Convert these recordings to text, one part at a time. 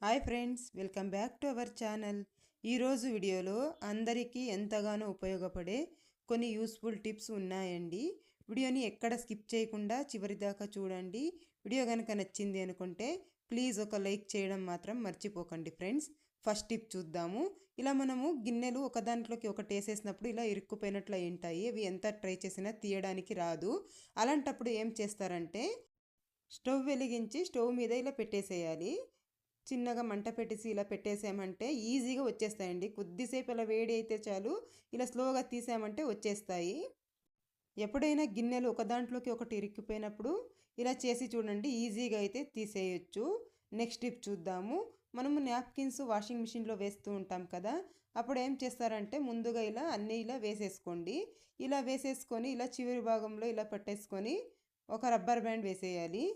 Hi friends, welcome back to our channel. ఈరోజు వీడియోలో అందరికీ ఎంతగానో ఉపయోగపడే కొన్ని యూస్ఫుల్ టిప్స్ ఉన్నాయండి. వీడియోని ఎక్కడ స్కిప్ చేయకుండా చివరి దాకా చూడండి. వీడియో కనుక నచ్చింది అనుకుంటే ప్లీజ్ ఒక లైక్ చేయడం మాత్రం మర్చిపోకండి ఫ్రెండ్స్. ఫస్ట్ టిప్ చూద్దాము. ఇలా మనము గిన్నెలు ఒక దాంట్లోకి ఒకటి వేసేసినప్పుడు ఇలా ఇరుక్కుపోయినట్లు ఉంటాయి. అవి ఎంత ట్రై చేసినా తీయడానికి రాదు. అలాంటప్పుడు ఏం చేస్తారంటే స్టవ్ వెలిగించి స్టవ్ మీద ఇలా పెట్టేసేయాలి. చిన్నగా మంట పెట్టేసి ఇలా పెట్టేసామంటే ఈజీగా వచ్చేస్తాయండి. కొద్దిసేపు ఇలా వేడి అయితే చాలు, ఇలా స్లోగా తీసామంటే వచ్చేస్తాయి. ఎప్పుడైనా గిన్నెలు ఒక దాంట్లోకి ఒకటి ఇరుక్కుపోయినప్పుడు ఇలా చేసి చూడండి, ఈజీగా అయితే తీసేయచ్చు. నెక్స్ట్ టిప్ చూద్దాము. మనము నాప్కిన్స్ వాషింగ్ మిషన్లో వేస్తూ ఉంటాం కదా, అప్పుడు ఏం చేస్తారంటే ముందుగా ఇలా అన్నీ ఇలా వేసేసుకోండి. ఇలా వేసేసుకొని ఇలా చివరి భాగంలో ఇలా పెట్టేసుకొని ఒక రబ్బర్ బ్యాండ్ వేసేయాలి.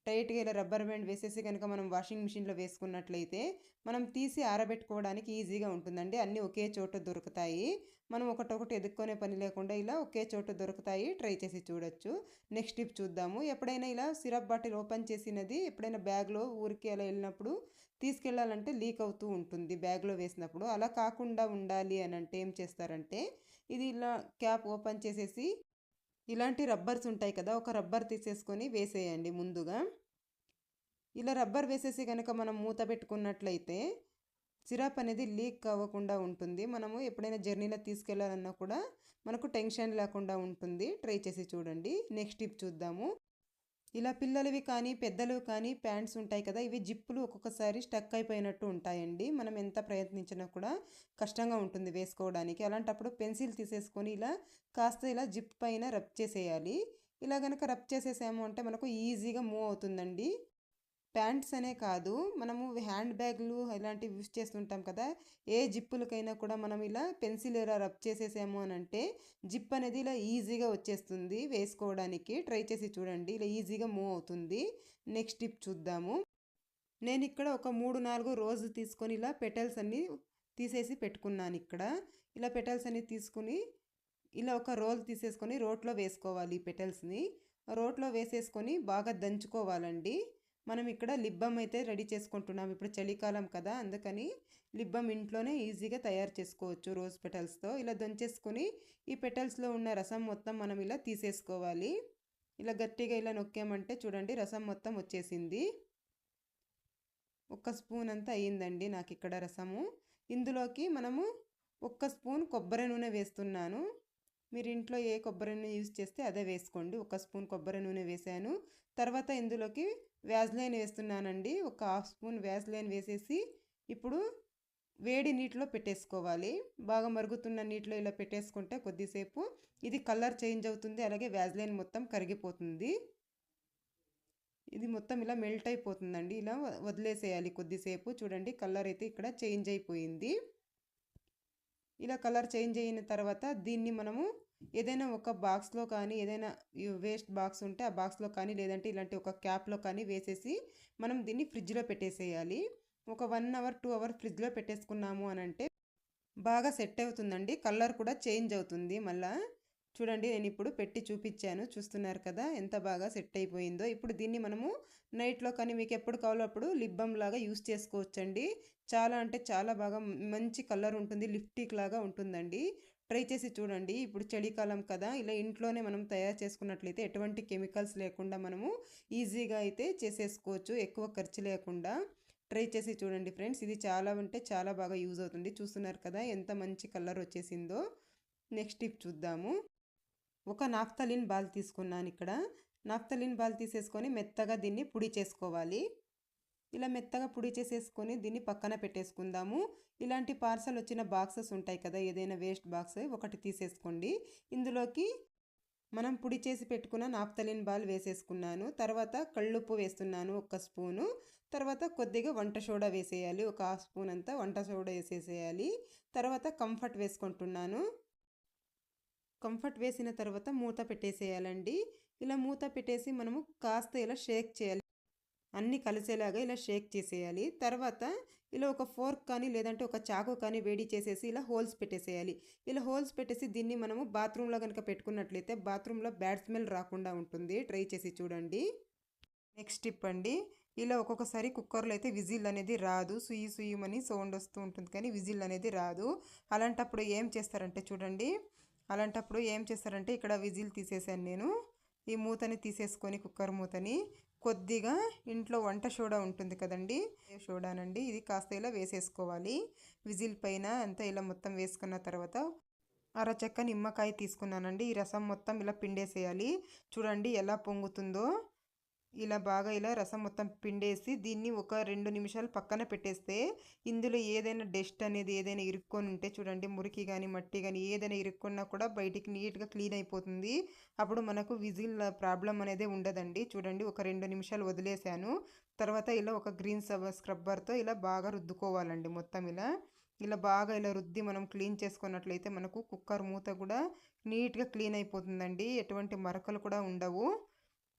టైట్గా ఇలా రబ్బర్ బ్యాండ్ వేసేసి కనుక మనం వాషింగ్ మిషన్లో వేసుకున్నట్లయితే మనం తీసి ఆరబెట్టుకోవడానికి ఈజీగా ఉంటుందండి. అన్నీ ఒకే చోట దొరుకుతాయి. మనం ఒకటొకటి ఎదుక్కొనే పని లేకుండా ఇలా ఒకే చోట దొరుకుతాయి. ట్రై చేసి చూడొచ్చు. నెక్స్ట్ టిప్ చూద్దాము. ఎప్పుడైనా ఇలా సిరప్ బాటిల్ ఓపెన్ చేసినది ఎప్పుడైనా బ్యాగ్లో ఊరికి అలా వెళ్ళినప్పుడు తీసుకెళ్ళాలంటే లీక్ అవుతూ ఉంటుంది బ్యాగ్లో వేసినప్పుడు. అలా కాకుండా ఉండాలి అని అంటే ఏం చేస్తారంటే ఇది ఇలా క్యాప్ ఓపెన్ చేసేసి ఇలాంటి రబ్బర్స్ ఉంటాయి కదా, ఒక రబ్బర్ తీసేసుకొని వేసేయండి ముందుగా. ఇలా రబ్బర్ వేసేసి కనుక మనం మూత పెట్టుకున్నట్లయితే సిరప్ అనేది లీక్ అవ్వకుండా ఉంటుంది. మనము ఎప్పుడైనా జర్నీలో తీసుకెళ్ళాలన్నా కూడా మనకు టెన్షన్ లేకుండా ఉంటుంది. ట్రై చేసి చూడండి. నెక్స్ట్ టిప్ చూద్దాము. ఇలా పిల్లలవి కానీ పెద్దలవి కానీ ప్యాంట్స్ ఉంటాయి కదా, ఇవి జిప్పులు ఒక్కొక్కసారి స్టక్ అయిపోయినట్టు ఉంటాయండి. మనం ఎంత ప్రయత్నించినా కూడా కష్టంగా ఉంటుంది వేసుకోవడానికి. అలాంటప్పుడు పెన్సిల్ తీసేసుకొని ఇలా కాస్త ఇలా జిప్ పైన రబ్ చేసేయాలి. ఇలా కనుక రబ్ చేసేసాము అంటే మనకు ఈజీగా మూవ్ అవుతుందండి. ప్యాంట్స్ అనే కాదు, మనము హ్యాండ్ బ్యాగ్లు ఇలాంటివి యూస్ చేస్తుంటాం కదా, ఏ జిప్పులకైనా కూడా మనం ఇలా పెన్సిల్ ఇలా రబ్ చేసేసాము అని అంటే జిప్ అనేది ఇలా ఈజీగా వచ్చేస్తుంది వేసుకోవడానికి. ట్రై చేసి చూడండి, ఇలా ఈజీగా మూవ్ అవుతుంది. నెక్స్ట్ టిప్ చూద్దాము. నేను ఇక్కడ ఒక 3-4 రోజు తీసుకొని ఇలా పెటల్స్ అన్నీ తీసేసి పెట్టుకున్నాను. ఇక్కడ ఇలా పెటల్స్ అన్నీ తీసుకుని ఇలా ఒక రోల్ తీసేసుకొని రోట్లో వేసుకోవాలి. ఈ పెటల్స్ని రోట్లో వేసేసుకొని బాగా దంచుకోవాలండి. మనం ఇక్కడ లిప్ బామ్ అయితే రెడీ చేసుకుంటున్నాం. ఇప్పుడు చలికాలం కదా, అందుకని లిప్ బామ్ ఇంట్లోనే ఈజీగా తయారు చేసుకోవచ్చు రోజ్ పెటల్స్తో. ఇలా దంచేసుకొని ఈ పెటల్స్లో ఉన్న రసం మొత్తం మనం ఇలా తీసేసుకోవాలి. ఇలా గట్టిగా ఇలా నొక్కామంటే చూడండి రసం మొత్తం వచ్చేసింది. 1 స్పూన్ అంతా అయ్యిందండి నాకు ఇక్కడ రసము. ఇందులోకి మనము 1 స్పూన్ కొబ్బరి నూనె వేస్తున్నాను. మీరు ఇంట్లో ఏ కొబ్బరి నూనె యూజ్ చేస్తే అదే వేసుకోండి. 1 స్పూన్ కొబ్బరి నూనె వేసాను. తర్వాత ఇందులోకి వ్యాజ్లైన్ వేస్తున్నానండి. ఒక 1/2 స్పూన్ వ్యాజ్లైన్ వేసేసి ఇప్పుడు వేడి నీటిలో పెట్టేసుకోవాలి. బాగా మరుగుతున్న నీటిలో ఇలా పెట్టేసుకుంటే కొద్దిసేపు ఇది కలర్ చేంజ్ అవుతుంది, అలాగే వ్యాజ్లైన్ మొత్తం కరిగిపోతుంది. ఇది మొత్తం ఇలా మెల్ట్ అయిపోతుందండి. ఇలా వదిలేసేయాలి కొద్దిసేపు. చూడండి కలర్ అయితే ఇక్కడ చేంజ్ అయిపోయింది. ఇలా కలర్ చేంజ్ అయిన తర్వాత దీన్ని మనము ఏదైనా ఒక బాక్స్లో కానీ, ఏదైనా వేస్ట్ బాక్స్ ఉంటే ఆ బాక్స్లో కానీ, లేదంటే ఇలాంటి ఒక క్యాప్లో కానీ వేసేసి మనం దీన్ని ఫ్రిడ్జ్లో పెట్టేసేయాలి. ఒక 1 అవర్ 2 అవర్ ఫ్రిడ్జ్లో పెట్టేసుకున్నాము అని అంటే బాగా సెట్ అవుతుందండి. కలర్ కూడా చేంజ్ అవుతుంది మళ్ళా. చూడండి నేను ఇప్పుడు పెట్టి చూపించాను, చూస్తున్నారు కదా ఎంత బాగా సెట్ అయిపోయిందో. ఇప్పుడు దీన్ని మనము నైట్లో కానీ మీకు ఎప్పుడు కావాలో అప్పుడు లిప్ బామ్ లాగా యూస్ చేసుకోవచ్చండి. చాలా అంటే చాలా బాగా మంచి కలర్ ఉంటుంది, లిప్టిక్ లాగా ఉంటుందండి. ట్రై చేసి చూడండి. ఇప్పుడు చలికాలం కదా, ఇలా ఇంట్లోనే మనం తయారు చేసుకున్నట్లయితే ఎటువంటి కెమికల్స్ లేకుండా మనము ఈజీగా అయితే చేసేసుకోవచ్చు, ఎక్కువ ఖర్చు లేకుండా. ట్రై చేసి చూడండి ఫ్రెండ్స్. ఇది చాలా అంటే చాలా బాగా యూజ్ అవుతుంది. చూస్తున్నారు కదా ఎంత మంచి కలర్ వచ్చేసిందో. నెక్స్ట్ టిప్ చూద్దాము. ఒక నాఫ్తలిన్ బాల్ తీసుకున్నాను. ఇక్కడ నాఫ్తలిన్ బాల్ తీసేసుకొని మెత్తగా దీన్ని పొడి చేసుకోవాలి. ఇలా మెత్తగా పొడి చేసేసుకొని దీన్ని పక్కన పెట్టేసుకుందాము. ఇలాంటి పార్సల్ వచ్చిన బాక్సెస్ ఉంటాయి కదా, ఏదైనా వేస్ట్ బాక్స్ ఒకటి తీసేసుకోండి. ఇందులోకి మనం పొడి చేసి పెట్టుకున్న నాఫ్తలిన్ బాల్ వేసేసుకున్నాను. తర్వాత కళ్ళుప్పు వేస్తున్నాను 1 స్పూను. తర్వాత కొద్దిగా వంట సోడా వేసేయాలి. ఒక 1/2 స్పూన్ అంతా వంట సోడా వేసేసేయాలి. తర్వాత కంఫర్ట్ వేసుకుంటున్నాను. కంఫర్ట్ వేసిన తర్వాత మూత పెట్టేసేయాలండి. ఇలా మూత పెట్టేసి మనము కాస్త ఇలా షేక్ చేయాలి. అన్నీ కలిసేలాగా ఇలా షేక్ చేసేయాలి. తర్వాత ఇలా ఒక ఫోర్క్ కానీ లేదంటే ఒక చాకు కానీ వేడి చేసేసి ఇలా హోల్స్ పెట్టేసేయాలి. ఇలా హోల్స్ పెట్టేసి దీన్ని మనము బాత్రూంలో కనుక పెట్టుకున్నట్లయితే బాత్రూంలో బ్యాడ్ స్మెల్ రాకుండా ఉంటుంది. ట్రై చేసి చూడండి. నెక్స్ట్ టిప్ అండి. ఇలా ఒక్కొక్కసారి కుక్కర్లో అయితే విజిల్ అనేది రాదు, సుయ్యి సుయ్యమని సౌండ్ వస్తూ ఉంటుంది కానీ విజిల్ అనేది రాదు. అలాంటప్పుడు ఏం చేస్తారంటే చూడండి, ఇక్కడ విజిల్ తీసేసాను నేను. ఈ మూతని తీసేసుకొని కుక్కర్ మూతని కొద్దిగా ఇంట్లో వంట సోడా ఉంటుంది కదండి, సోడానండి, ఇది కాస్త ఇలా వేసేసుకోవాలి. విజిల్ పైన అంతా ఇలా మొత్తం వేసుకున్న తర్వాత అరచెక్క నిమ్మకాయ తీసుకున్నానండి. ఈ రసం మొత్తం ఇలా పిండేసేయాలి. చూడండి ఎలా పొంగుతుందో. ఇలా బాగా ఇలా రసం మొత్తం పిండేసి దీన్ని ఒక 2 నిమిషాలు పక్కన పెట్టేస్తే ఇందులో ఏదైనా డస్ట్ అనేది ఏదైనా ఇరుక్కొని ఉంటే చూడండి, మురికి కానీ మట్టి కానీ ఏదైనా ఇరుక్కున్నా కూడా బయటికి నీట్గా క్లీన్ అయిపోతుంది. అప్పుడు మనకు విజిల్ ప్రాబ్లం అనేది ఉండదండి. చూడండి ఒక 2 నిమిషాలు వదిలేసాను. తర్వాత ఇలా ఒక గ్రీన్ స్క్రబ్బర్తో ఇలా బాగా రుద్దుకోవాలండి. మొత్తం ఇలా బాగా ఇలా రుద్ది మనం క్లీన్ చేసుకున్నట్లయితే మనకు కుక్కర్ మూత కూడా నీట్గా క్లీన్ అయిపోతుందండి. ఎటువంటి మరకలు కూడా ఉండవు.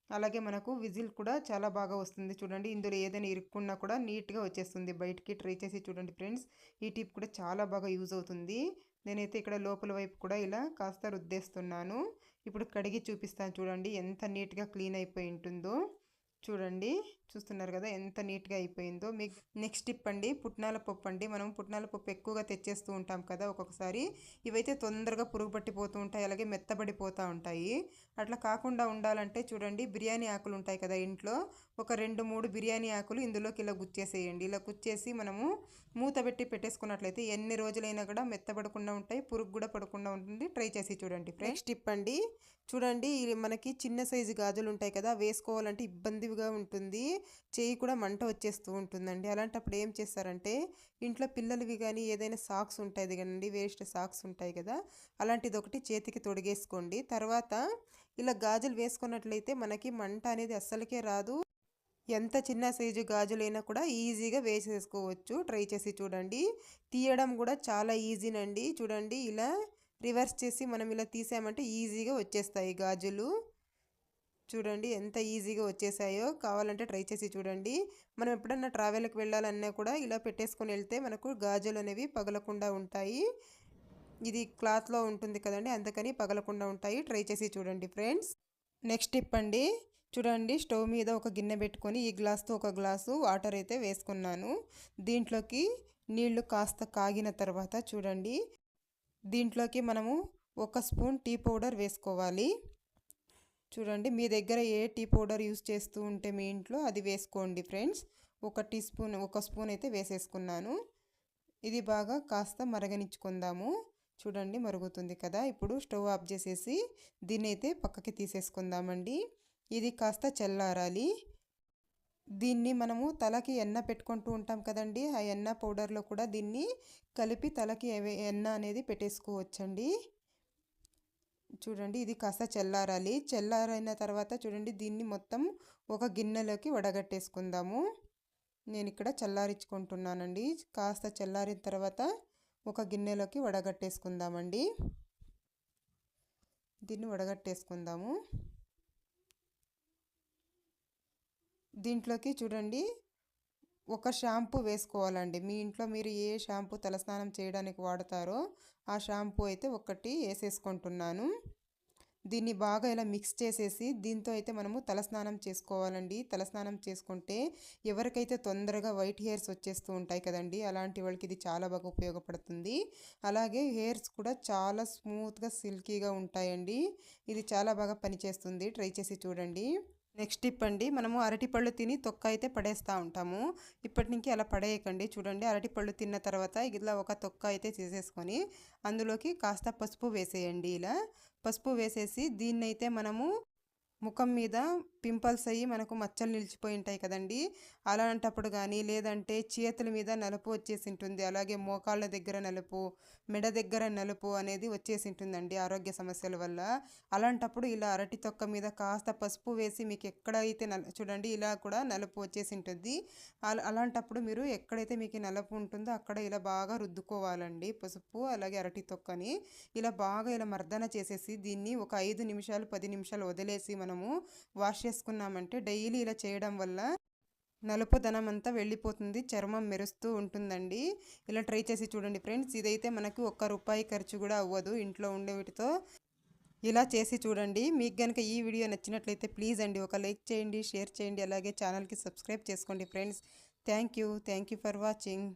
అలాగే మనకు విజిల్ కూడా చాలా బాగా వస్తుంది. చూడండి ఇందులో ఏదైనా ఇరుక్కున్నా కూడా నీట్గా వచ్చేస్తుంది బయటికి. ట్రై చేసి చూడండి ఫ్రెండ్స్. ఈ టిప్ కూడా చాలా బాగా యూజ్ అవుతుంది. నేనైతే ఇక్కడ లోపల వైపు కూడా ఇలా కాస్త రుద్దేస్తున్నాను. ఇప్పుడు కడిగి చూపిస్తాను చూడండి ఎంత నీట్గా క్లీన్ అయిపోయి ఉంటుందో. చూడండి చూస్తున్నారు కదా ఎంత నీట్గా అయిపోయిందో. మీకు నెక్స్ట్ టిప్ అండి, పుట్నాల పప్పు అండి. మనం పుట్నాల పప్పు ఎక్కువగా తెచ్చేస్తూ ఉంటాం కదా ఒక్కొక్కసారి. ఇవైతే తొందరగా పురుగు పట్టిపోతూ ఉంటాయి, అలాగే మెత్తబడిపోతూ ఉంటాయి. అట్లా కాకుండా ఉండాలంటే చూడండి, బిర్యానీ ఆకులు ఉంటాయి కదా ఇంట్లో, ఒక 2-3 బిర్యానీ ఆకులు ఇందులోకి ఇలా గుచ్చేసేయండి. ఇలా గుచ్చేసి మనము మూత పెట్టి పెట్టేసుకున్నట్లయితే ఎన్ని రోజులైనా కూడా మెత్తబడకుండా ఉంటాయి, పురుగు కూడా పడకుండా ఉంటుంది. ట్రై చేసి చూడండి. నెక్స్ట్ టిప్ అండి, చూడండి మనకి చిన్న సైజు గాజులు ఉంటాయి కదా, వేసుకోవాలంటే ఇబ్బందిగా ఉంటుంది, చేయి కూడా మంట వచ్చేస్తూ ఉంటుందండి. అలాంటప్పుడు ఏం చేస్తారంటే ఇంట్లో పిల్లలవి కానీ ఏదైనా సాక్స్ ఉంటుంది కదండి, వేస్ట్ సాక్స్ ఉంటాయి కదా, అలాంటిది ఒకటి చేతికి తొడిగేసుకోండి. తర్వాత ఇలా గాజులు వేసుకున్నట్లయితే మనకి మంట అనేది అస్సలకే రాదు. ఎంత చిన్న సైజు గాజులైనా కూడా ఈజీగా వేసేసుకోవచ్చు. ట్రై చేసి చూడండి. తీయడం కూడా చాలా ఈజీనండి. చూడండి ఇలా రివర్స్ చేసి మనం ఇలా తీసామంటే ఈజీగా వచ్చేస్తాయి గాజులు. చూడండి ఎంత ఈజీగా వచ్చేసాయో. కావాలంటే ట్రై చేసి చూడండి. మనం ఎప్పుడన్నా ట్రావెల్కి వెళ్ళాలన్నా కూడా ఇలా పెట్టేసుకొని వెళ్తే మనకు గాజులు అనేవి పగలకుండా ఉంటాయి. ఇది క్లాత్లో ఉంటుంది కదండి, అందుకని పగలకుండా ఉంటాయి. ట్రై చేసి చూడండి ఫ్రెండ్స్. నెక్స్ట్ టిప్ అండి, చూడండి స్టవ్ మీద ఒక గిన్నె పెట్టుకొని ఈ గ్లాస్తో ఒక గ్లాసు వాటర్ అయితే వేసుకున్నాను. దీంట్లోకి నీళ్లు కాస్త కాగిన తర్వాత చూడండి దీంట్లోకి మనము 1 స్పూన్ టీ పౌడర్ వేసుకోవాలి. చూడండి మీ దగ్గర ఏ టీ పౌడర్ యూస్ చేస్తూ ఉంటే మీ ఇంట్లో అది వేసుకోండి ఫ్రెండ్స్. 1 స్పూన్ అయితే వేసేసుకున్నాను. ఇది బాగా కాస్త మరగనిచ్చుకుందాము. చూడండి మరుగుతుంది కదా. ఇప్పుడు స్టవ్ ఆఫ్ చేసేసి దీన్ని అయితే పక్కకి తీసేసుకుందామండి. ఇది కాస్త చల్లారాలి. దీన్ని మనము తలకి ఎన్న పెట్టుకుంటూ ఉంటాం కదండి, ఆ ఎన్న పౌడర్లో కూడా దీన్ని కలిపి తలకి ఎన్న అనేది పెట్టేసుకోవచ్చండి. చూడండి ఇది కాస్త చల్లారాలి. చల్లారైన తర్వాత చూడండి దీన్ని మొత్తం ఒక గిన్నెలోకి వడగట్టేసుకుందాము. నేను ఇక్కడ చల్లారించుకుంటున్నానండి. కాస్త చల్లారిన తర్వాత ఒక గిన్నెలోకి వడగట్టేసుకుందామండి. దీన్ని వడగట్టేసుకుందాము. దీంట్లోకి చూడండి ఒక షాంపూ వేసుకోవాలండి. మీ ఇంట్లో మీరు ఏ షాంపూ తలస్నానం చేయడానికి వాడతారో ఆ షాంపూ అయితే ఒకటి వేసేసుకుంటున్నాను. దీన్ని బాగా ఇలా మిక్స్ చేసేసి దీంతో అయితే మనము తలస్నానం చేసుకోవాలండి. తలస్నానం చేసుకుంటే ఎవరికైతే తొందరగా వైట్ హెయిర్స్ వచ్చేస్తూ ఉంటాయి కదండి, అలాంటి వాళ్ళకి ఇది చాలా బాగా ఉపయోగపడుతుంది. అలాగే హెయిర్స్ కూడా చాలా స్మూత్గా సిల్కీగా ఉంటాయండి. ఇది చాలా బాగా పనిచేస్తుంది. ట్రై చేసి చూడండి. నెక్స్ట్ టిప్ అండి, మనము అరటిపళ్ళు తిని తొక్క అయితే పడేస్తూ ఉంటాము. ఇప్పటి నుంచి అలా పడేయకండి. చూడండి అరటిపళ్ళు తిన్న తర్వాత ఇలా ఒక తొక్క అయితే తీసేసుకొని అందులోకి కాస్త పసుపు వేసేయండి. ఇలా పసుపు వేసేసి దీన్నైతే మనము ముఖం మీద పింపుల్స్ అయ్యి మనకు మచ్చలు నిలిచిపోయి ఉంటాయి కదండి, అలాంటప్పుడు కానీ లేదంటే చేతుల మీద నలుపు వచ్చేసి ఉంటుంది, అలాగే మోకాళ్ళ దగ్గర నలుపు, మెడ దగ్గర నలుపు అనేది వచ్చేసి ఉంటుందండి ఆరోగ్య సమస్యల వల్ల. అలాంటప్పుడు ఇలా అరటి తొక్క మీద కాస్త పసుపు వేసి మీకు ఎక్కడైతే చూడండి ఇలా కూడా నలుపు వచ్చేసి ఉంటుంది. అలాంటప్పుడు మీరు ఎక్కడైతే మీకు నలుపు ఉంటుందో అక్కడ ఇలా బాగా రుద్దుకోవాలండి పసుపు అలాగే అరటి తొక్కని. ఇలా బాగా ఇలా మర్దన చేసేసి దీన్ని ఒక 5 నిమిషాలు 10 నిమిషాలు వదిలేసి మనము వాష్ చేసుకున్నామంటే డైలీ ఇలా చేయడం వల్ల నలుపుదనం అంతా వెళ్ళిపోతుంది, చర్మం మెరుస్తూ ఉంటుందండి. ఇలా ట్రై చేసి చూడండి ఫ్రెండ్స్. ఇదైతే మనకు ₹1 ఖర్చు కూడా అవ్వదు. ఇంట్లో ఉండే వీటితో ఇలా చేసి చూడండి. మీకు గనుక ఈ వీడియో నచ్చినట్లయితే ప్లీజ్ అండి ఒక లైక్ చేయండి, షేర్ చేయండి, అలాగే ఛానల్కి సబ్స్క్రైబ్ చేసుకోండి friends. Thank you for watching.